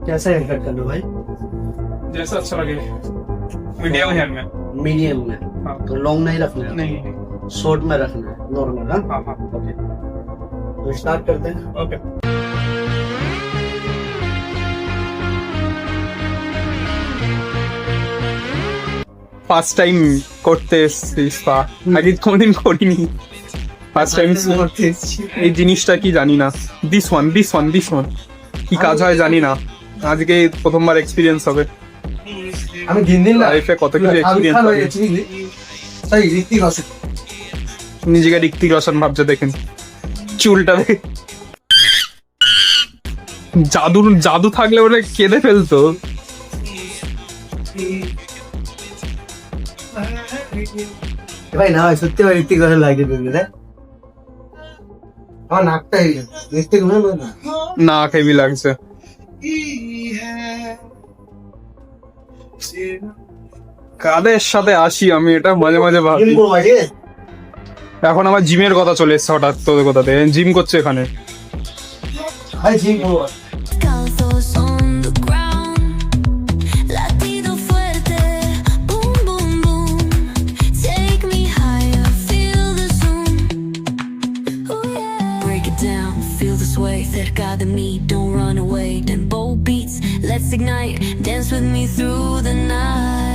कैसा hair cut करना भाई? जैसा अच्छा लगे, मीडियम हेयर में। मीडियम में। हाँ। तो लॉन्ग नहीं रखना है, नहीं। शॉर्ट में रखना है, नॉर्मल। हाँ हाँ हाँ ओके, तो स्टार्ट करते हैं। ओके। ফার্স্ট টাইম করতে এসেছি স্পা, আগে কোনোদিন করিনি, ফার্স্ট টাইম এই জিনিসটা কি জানি না। দিস ওয়ান কি কাজ হয় জানি না, আজকে প্রথমবার এক্সপিরিয়েন্স হবে। আমি দিন দিন লাইফে কত কিছু এক্সপিরিয়েন্স হবে। তাই ঋত্বিক রোশন নিজেকে ঋত্বিক রোশন ভাবছে দেখেন, চুলটা দেখে জাদু থাকলে ওরা কেঁদে ফেলতো। ভাই না সত্যি ভাই ঋত্বিক রোশন লাগে দিদি রে। আমার নাকটা ঋত্বিক রোশন না, না হেভি লাগছে। কাদের সাথে আসি আমি, এটা মাঝে মাঝে ভাবি। এখন আমার জিমের কথা চলে এসছে হঠাৎ, তোদের কথাতে জিম করছে এখানে। ভাই জিম করবো। Descalzos on the ground, latido fuerte, boom boom boom. Take me higher, feel the zoom. Oh yeah. Break it down, feel the sway. Cerca de mí, don't run away. Tempo beats, let's ignite. Dance with me through the night.